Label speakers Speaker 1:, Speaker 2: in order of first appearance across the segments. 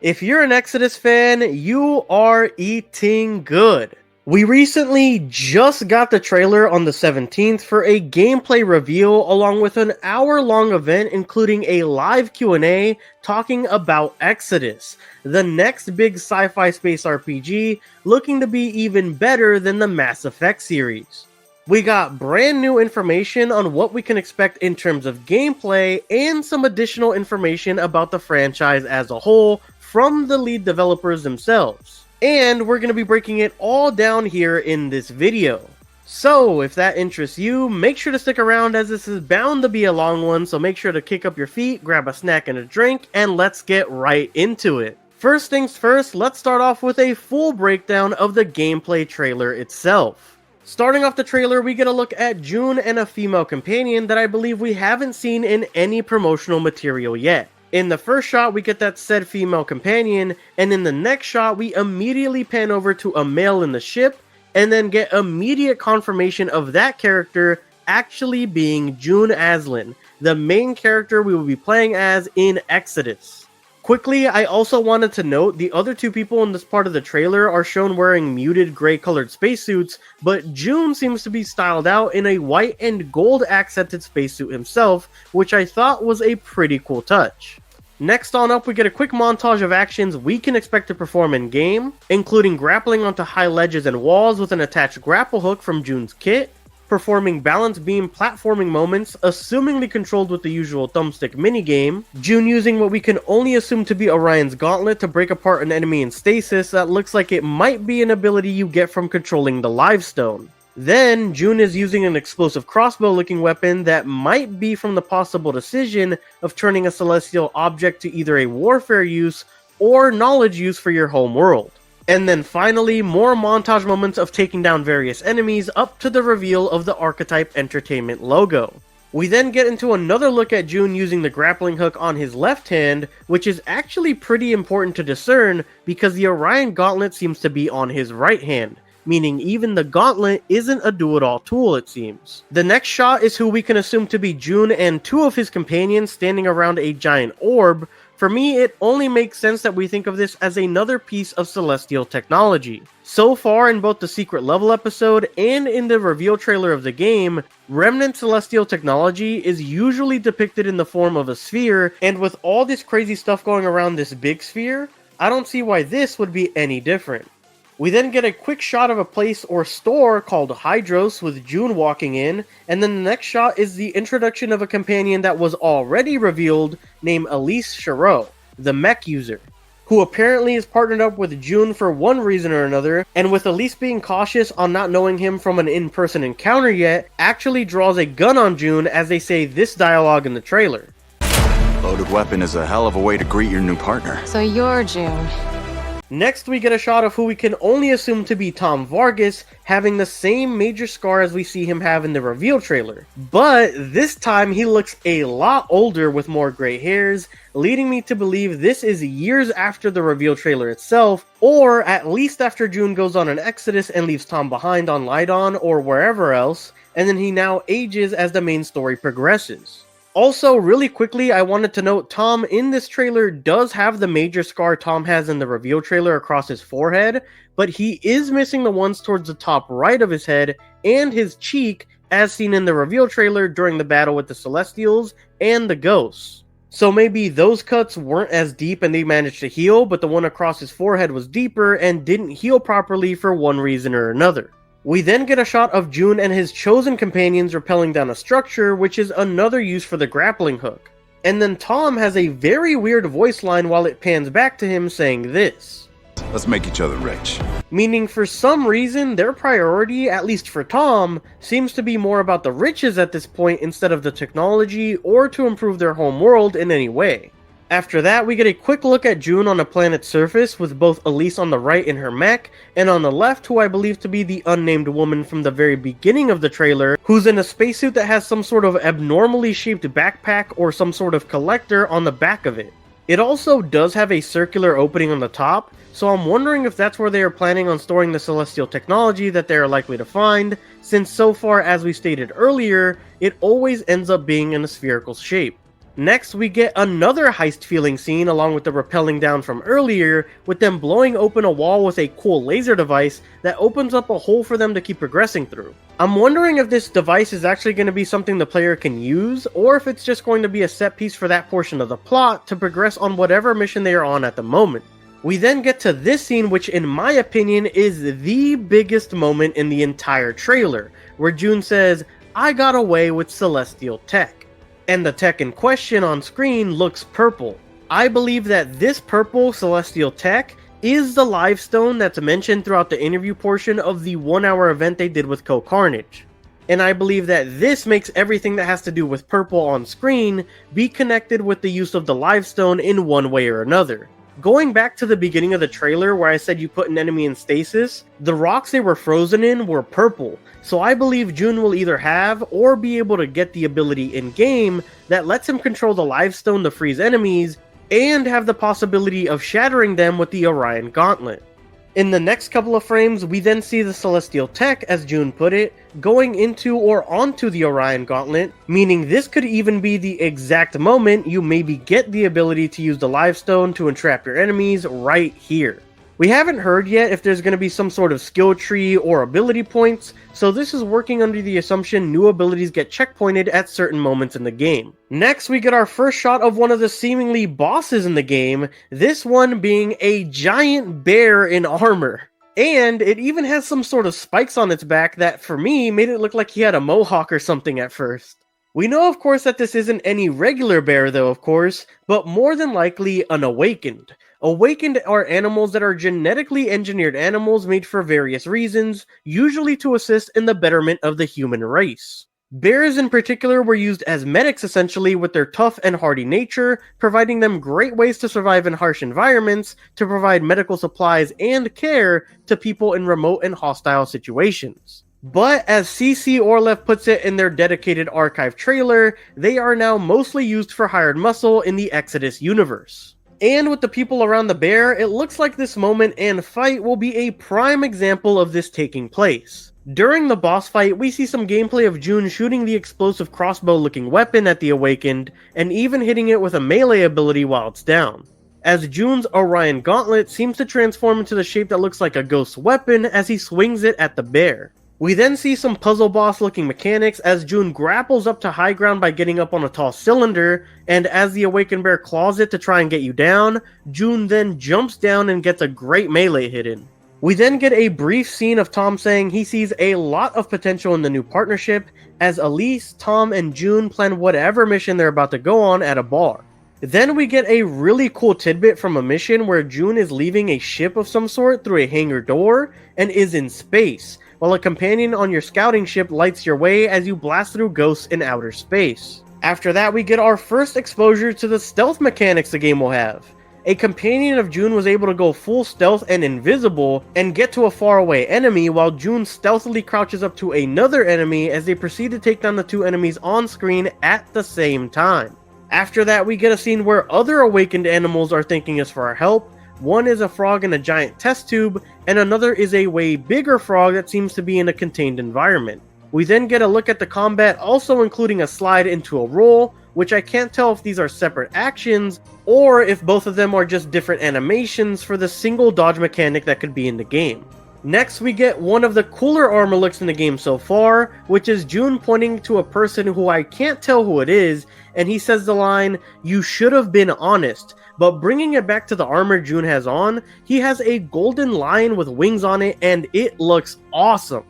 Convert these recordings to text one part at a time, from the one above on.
Speaker 1: If you're an Exodus fan, you are eating good. We recently just got the trailer on the 17th for a gameplay reveal along with an hour-long event including a live Q&A talking about Exodus, the next big sci-fi space RPG looking to be even better than the Mass Effect series. We got brand new information on what we can expect in terms of gameplay and some additional information about the franchise as a whole from the lead developers themselves. And we're going to be breaking it all down here in this video. So if that interests you, make sure to stick around as this is bound to be a long one, so make sure to kick up your feet, grab a snack and a drink, and let's get right into it. First things first, let's start off with a full breakdown of the gameplay trailer itself. Starting off the trailer, we get a look at June and a female companion that I believe we haven't seen in any promotional material yet. In the first shot, we get that said female companion, and in the next shot, we immediately pan over to a male in the ship, and then get immediate confirmation of that character actually being June Aslin, the main character we will be playing as in Exodus. Quickly, I also wanted to note the other two people in this part of the trailer are shown wearing muted gray colored spacesuits, but June seems to be styled out in a white and gold accented spacesuit himself, which I thought was a pretty cool touch. Next on up, we get a quick montage of actions we can expect to perform in game, including grappling onto high ledges and walls with an attached grapple hook from June's kit, performing balance beam platforming moments, assumingly controlled with the usual thumbstick minigame, June using what we can only assume to be Orion's gauntlet to break apart an enemy in stasis that looks like it might be an ability you get from controlling the Live Stone. Then, June is using an explosive crossbow looking weapon that might be from the possible decision of turning a celestial object to either a warfare use or knowledge use for your home world. And then finally, more montage moments of taking down various enemies up to the reveal of the Archetype Entertainment logo. We then get into another look at June using the grappling hook on his left hand, which is actually pretty important to discern because the Orion gauntlet seems to be on his right hand, meaning even the gauntlet isn't a do-it-all tool, it seems. The next shot is who we can assume to be June and two of his companions standing around a giant orb. For me, it only makes sense that we think of this as another piece of celestial technology. So far in both the secret level episode and in the reveal trailer of the game, remnant celestial technology is usually depicted in the form of a sphere, and with all this crazy stuff going around this big sphere, I don't see why this would be any different. We then get a quick shot of a place or store called Hydros with June walking in, and then the next shot is the introduction of a companion that was already revealed named Elise Chirot, the mech user, who apparently is partnered up with June for one reason or another, and with Elise being cautious on not knowing him from an in-person encounter yet, actually draws a gun on June as they say this dialogue in the trailer.
Speaker 2: Loaded weapon is a hell of a way to greet your new partner.
Speaker 3: So you're June.
Speaker 1: Next, we get a shot of who we can only assume to be Tom Vargas, having the same major scar as we see him have in the reveal trailer. But this time, he looks a lot older with more gray hairs, leading me to believe this is years after the reveal trailer itself, or at least after June goes on an exodus and leaves Tom behind on Lydon or wherever else, and then he now ages as the main story progresses. Also, really quickly, I wanted to note Tom in this trailer does have the major scar Tom has in the reveal trailer across his forehead, but he is missing the ones towards the top right of his head and his cheek as seen in the reveal trailer during the battle with the Celestials and the Ghosts. So maybe those cuts weren't as deep and they managed to heal, but the one across his forehead was deeper and didn't heal properly for one reason or another. We then get a shot of June and his chosen companions rappelling down a structure, which is another use for the grappling hook. And then Tom has a very weird voice line while it pans back to him saying this.
Speaker 2: Let's make each other rich.
Speaker 1: Meaning for some reason, their priority, at least for Tom, seems to be more about the riches at this point instead of the technology or to improve their home world in any way. After that, we get a quick look at June on a planet's surface with both Elise on the right in her mech, and on the left who I believe to be the unnamed woman from the very beginning of the trailer, who's in a spacesuit that has some sort of abnormally shaped backpack or some sort of collector on the back of it. It also does have a circular opening on the top, so I'm wondering if that's where they are planning on storing the celestial technology that they are likely to find, since so far as we stated earlier, it always ends up being in a spherical shape. Next, we get another heist feeling scene along with the rappelling down from earlier, with them blowing open a wall with a cool laser device that opens up a hole for them to keep progressing through. I'm wondering if this device is actually going to be something the player can use, or if it's just going to be a set piece for that portion of the plot to progress on whatever mission they are on at the moment. We then get to this scene, which in my opinion is the biggest moment in the entire trailer, where June says, "I got away with celestial tech." And the tech in question on screen looks purple. I believe that this purple celestial tech is the live stone that's mentioned throughout the interview portion of the 1-hour event they did with Carnage. And I believe that this makes everything that has to do with purple on screen be connected with the use of the live stone in one way or another. Going back to the beginning of the trailer where I said you put an enemy in stasis, the rocks they were frozen in were purple, so I believe June will either have or be able to get the ability in-game that lets him control the live stone to freeze enemies, and have the possibility of shattering them with the Orion Gauntlet. In the next couple of frames, we then see the Celestial Tech, as June put it, going into or onto the Orion Gauntlet, meaning this could even be the exact moment you maybe get the ability to use the Live Stone to entrap your enemies right here. We haven't heard yet if there's going to be some sort of skill tree or ability points, so this is working under the assumption new abilities get checkpointed at certain moments in the game. Next, we get our first shot of one of the seemingly bosses in the game, this one being a giant bear in armor. And it even has some sort of spikes on its back that, for me, made it look like he had a mohawk or something at first. We know, of course, that this isn't any regular bear though, of course, but more than likely an awakened. Awakened are animals that are genetically engineered animals made for various reasons, usually to assist in the betterment of the human race. Bears in particular were used as medics essentially with their tough and hardy nature, providing them great ways to survive in harsh environments, to provide medical supplies and care to people in remote and hostile situations. But as CC Orlev puts it in their dedicated archive trailer, they are now mostly used for hired muscle in the Exodus universe. And with the people around the bear, it looks like this moment and fight will be a prime example of this taking place. During the boss fight, we see some gameplay of June shooting the explosive crossbow-looking weapon at the Awakened, and even hitting it with a melee ability while it's down. As June's Orion Gauntlet seems to transform into the shape that looks like a ghost weapon as he swings it at the bear. We then see some puzzle boss looking mechanics as June grapples up to high ground by getting up on a tall cylinder, and as the awakened bear claws it to try and get you down, June then jumps down and gets a great melee hit in. We then get a brief scene of Tom saying he sees a lot of potential in the new partnership, as Elise, Tom, and June plan whatever mission they're about to go on at a bar. Then we get a really cool tidbit from a mission where June is leaving a ship of some sort through a hangar door and is in space, while a companion on your scouting ship lights your way as you blast through ghosts in outer space. After that, we get our first exposure to the stealth mechanics the game will have. A companion of June was able to go full stealth and invisible and get to a faraway enemy, while June stealthily crouches up to another enemy as they proceed to take down the two enemies on screen at the same time. After that, we get a scene where other awakened animals are thanking us for our help. One is a frog in a giant test tube, and another is a way bigger frog that seems to be in a contained environment. We then get a look at the combat, also including a slide into a roll, which I can't tell if these are separate actions, or if both of them are just different animations for the single dodge mechanic that could be in the game. Next, we get one of the cooler armor looks in the game so far, which is June pointing to a person who I can't tell who it is, and he says the line, "You should have been honest." But bringing it back to the armor June has on, he has a golden lion with wings on it, and it looks awesome.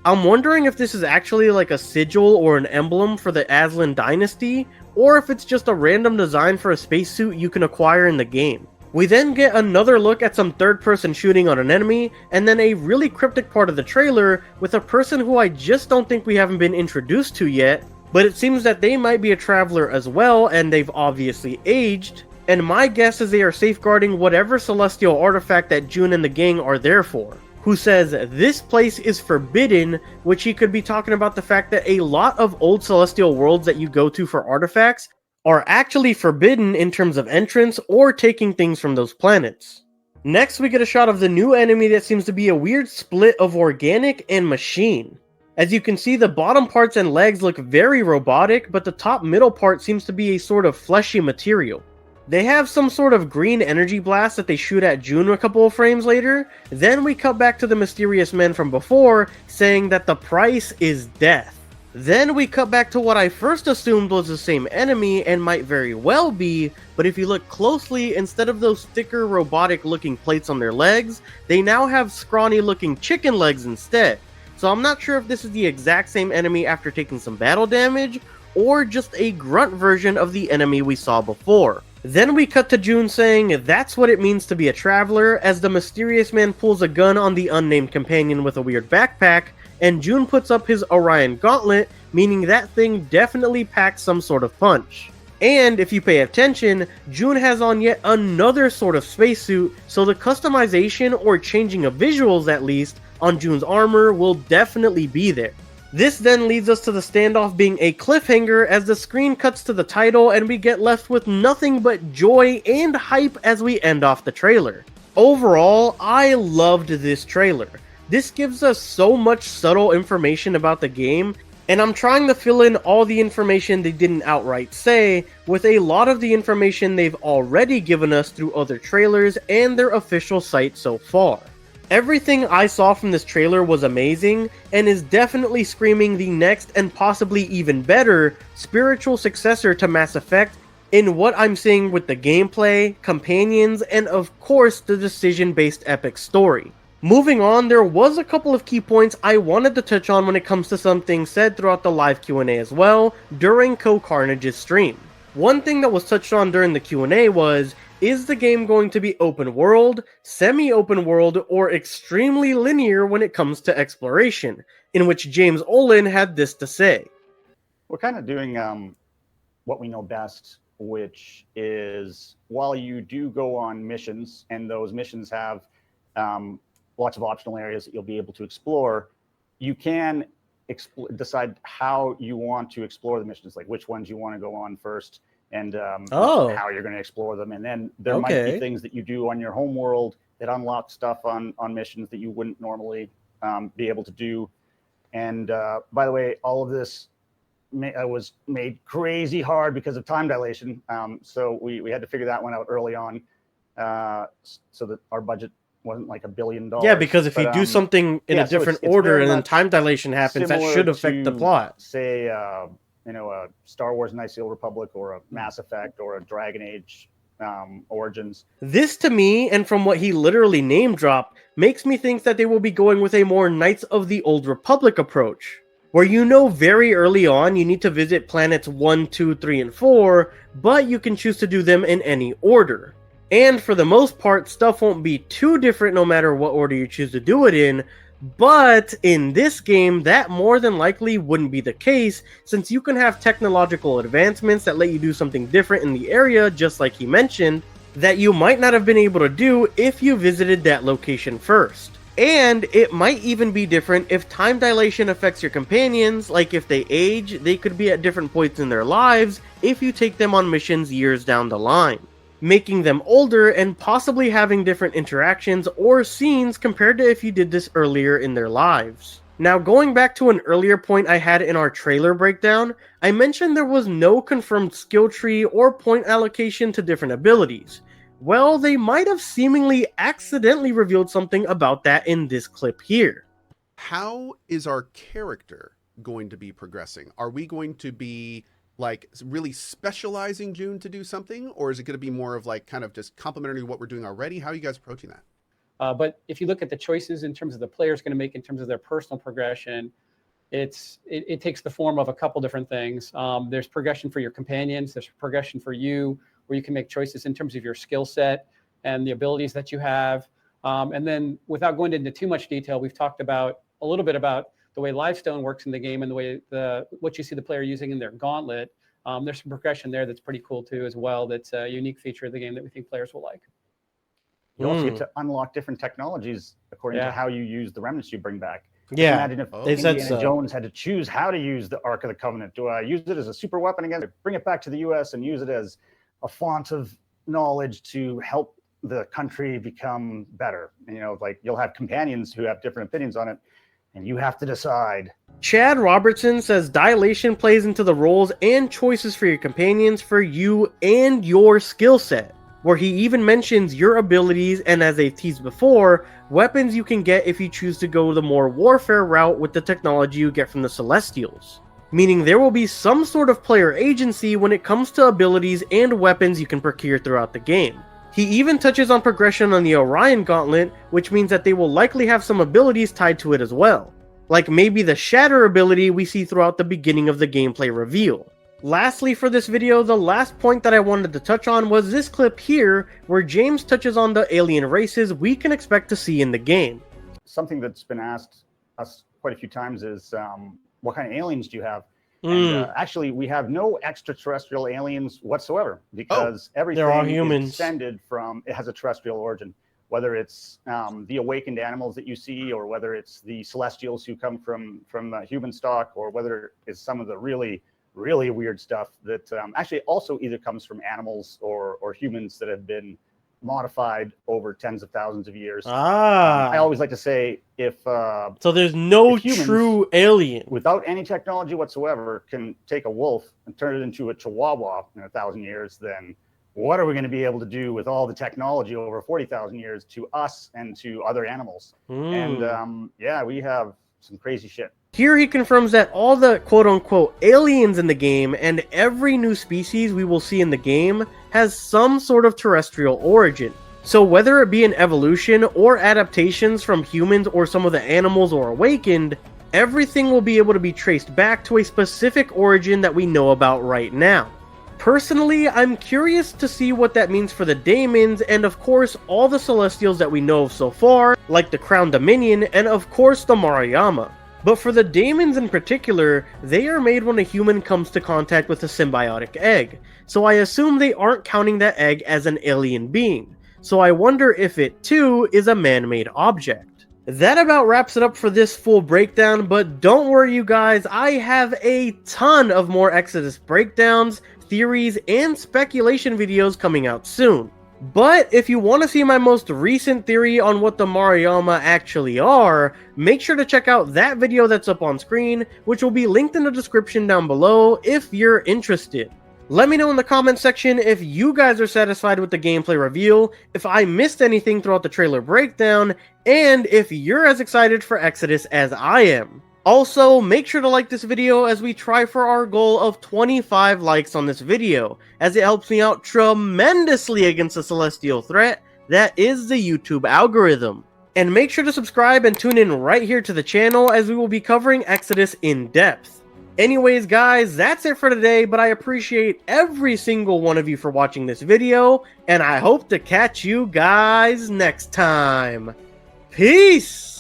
Speaker 1: I'm wondering if this is actually like a sigil or an emblem for the Aslan dynasty, or if it's just a random design for a spacesuit you can acquire in the game. We then get another look at some third-person shooting on an enemy, and then a really cryptic part of the trailer with a person who I just don't think we haven't been introduced to yet, but it seems that they might be a traveler as well, and they've obviously aged, and my guess is they are safeguarding whatever celestial artifact that June and the gang are there for. Who says this place is forbidden, which he could be talking about the fact that a lot of old celestial worlds that you go to for artifacts are actually forbidden in terms of entrance or taking things from those planets. Next, we get a shot of the new enemy that seems to be a weird split of organic and machine. As you can see, the bottom parts and legs look very robotic, but the top middle part seems to be a sort of fleshy material. They have some sort of green energy blast that they shoot at June a couple of frames later. Then we cut back to the mysterious men from before, saying that the price is death. Then we cut back to what I first assumed was the same enemy, and might very well be, but if you look closely, instead of those thicker robotic looking plates on their legs, they now have scrawny looking chicken legs instead. So I'm not sure if this is the exact same enemy after taking some battle damage, or just a grunt version of the enemy we saw before. Then we cut to June saying that's what it means to be a traveler, as the mysterious man pulls a gun on the unnamed companion with a weird backpack, and June puts up his Orion gauntlet, meaning that thing definitely packs some sort of punch. And if you pay attention, June has on yet another sort of spacesuit, so the customization or changing of visuals at least on June's armor will definitely be there. This then leads us to the standoff being a cliffhanger as the screen cuts to the title and we get left with nothing but joy and hype as we end off the trailer. Overall, I loved this trailer. This gives us so much subtle information about the game, and I'm trying to fill in all the information they didn't outright say with a lot of the information they've already given us through other trailers and their official site so far. Everything I saw from this trailer was amazing, and is definitely screaming the next and possibly even better spiritual successor to Mass Effect in what I'm seeing with the gameplay, companions, and of course the decision-based epic story. Moving on, there was a couple of key points I wanted to touch on when it comes to something said throughout the live Q&A as well, during Co-Carnage's stream. One thing that was touched on during the Q&A was, is the game going to be open world, semi-open world, or extremely linear when it comes to exploration? In which James Olin had this to say.
Speaker 3: We're kind of doing what we know best, which is while you do go on missions, and those missions have lots of optional areas that you'll be able to explore, you can decide how you want to explore the missions, like which ones you want to go on first, and how you're going to explore them. And then there might be things that you do on your home world that unlock stuff on missions that you wouldn't normally be able to do. And by the way, all of this was made crazy hard because of time dilation. So we had to figure that one out early on, so that our budget wasn't like $1 billion.
Speaker 1: Yeah, because if you do something in a different order and then time dilation happens, that should affect the plot.
Speaker 3: Say, a Star Wars Knights of the Old Republic, or a Mass Effect, or a Dragon Age Origins.
Speaker 1: This to me, and from what he literally name dropped, makes me think that they will be going with a more Knights of the Old Republic approach, where very early on you need to visit planets 1, 2, 3, and 4, but you can choose to do them in any order. And for the most part, stuff won't be too different no matter what order you choose to do it in, but in this game, that more than likely wouldn't be the case, since you can have technological advancements that let you do something different in the area, just like he mentioned, that you might not have been able to do if you visited that location first. And it might even be different if time dilation affects your companions, like if they age, they could be at different points in their lives if you take them on missions years down the line, making them older and possibly having different interactions or scenes compared to if you did this earlier in their lives. Now, going back to an earlier point I had in our trailer breakdown, I mentioned there was no confirmed skill tree or point allocation to different abilities. Well, they might have seemingly accidentally revealed something about that in this clip here.
Speaker 4: How is our character going to be progressing? Are we going to be like really specializing June to do something, or is it going to be more of like kind of just complementary to what we're doing already? How are you guys approaching that?
Speaker 5: But if you look at the choices in terms of the player's going to make in terms of their personal progression, it takes the form of a couple different things. There's progression for your companions. There's progression for you, where you can make choices in terms of your skill set and the abilities that you have. And then without going into too much detail, we've talked about a little bit about the way Livestone works in the game and the way what you see the player using in their gauntlet. There's some progression there that's pretty cool too as well. That's a unique feature of the game that we think players will like.
Speaker 3: You also get to unlock different technologies according to how you use the remnants you bring back.
Speaker 1: Yeah,
Speaker 3: imagine if Indiana Jones had to choose how to use the Ark of the Covenant. Do I use it as a super weapon again? Bring it back to the U.S. and use it as a font of knowledge to help the country become better. And, like you'll have companions who have different opinions on it, and you have to decide
Speaker 1: Chad Robertson says dilation plays into the roles and choices for your companions for you and your skill set, where he even mentions your abilities and, as they've teased before, weapons you can get if you choose to go the more warfare route with the technology you get from the Celestials. Meaning there will be some sort of player agency when it comes to abilities and weapons you can procure throughout the game. He even touches on progression on the Orion Gauntlet, which means that they will likely have some abilities tied to it as well, like maybe the Shatter ability we see throughout the beginning of the gameplay reveal. Lastly for this video, the last point that I wanted to touch on was this clip here, where James touches on the alien races we can expect to see in the game.
Speaker 3: Something that's been asked us quite a few times is, what kind of aliens do you have? And actually, we have no extraterrestrial aliens whatsoever, because everything
Speaker 1: they're all humans.
Speaker 3: is descended from, it has a terrestrial origin. Whether it's the awakened animals that you see, or whether it's the Celestials who come from human stock, or whether it's some of the really weird stuff that actually also either comes from animals or humans that have been modified over tens of thousands of years. I always like to say,
Speaker 1: so there's no
Speaker 3: humans,
Speaker 1: true alien
Speaker 3: without any technology whatsoever, can take a wolf and turn it into a chihuahua in 1,000 years, then what are we going to be able to do with all the technology over 40,000 years to us and to other animals? And yeah, we have some crazy shit.
Speaker 1: Here he confirms that all the quote-unquote aliens in the game and every new species we will see in the game has some sort of terrestrial origin. So whether it be an evolution or adaptations from humans or some of the animals or awakened, everything will be able to be traced back to a specific origin that we know about right now. Personally, I'm curious to see what that means for the Daemons and of course all the Celestials that we know of so far, like the Crown Dominion and of course the Maruyama. But for the Daemons in particular, they are made when a human comes to contact with a symbiotic egg, so I assume they aren't counting that egg as an alien being, so I wonder if it too is a man-made object. That about wraps it up for this full breakdown, but don't worry you guys, I have a ton of more Exodus breakdowns, theories, and speculation videos coming out soon. But if you want to see my most recent theory on what the Maruyama actually are, make sure to check out that video that's up on screen, which will be linked in the description down below if you're interested. Let me know in the comment section if you guys are satisfied with the gameplay reveal, if I missed anything throughout the trailer breakdown, and if you're as excited for Exodus as I am. Also, make sure to like this video as we try for our goal of 25 likes on this video, as it helps me out tremendously against the celestial threat that is the YouTube algorithm. And make sure to subscribe and tune in right here to the channel as we will be covering Exodus in depth. Anyways guys, that's it for today, but I appreciate every single one of you for watching this video, and I hope to catch you guys next time. Peace!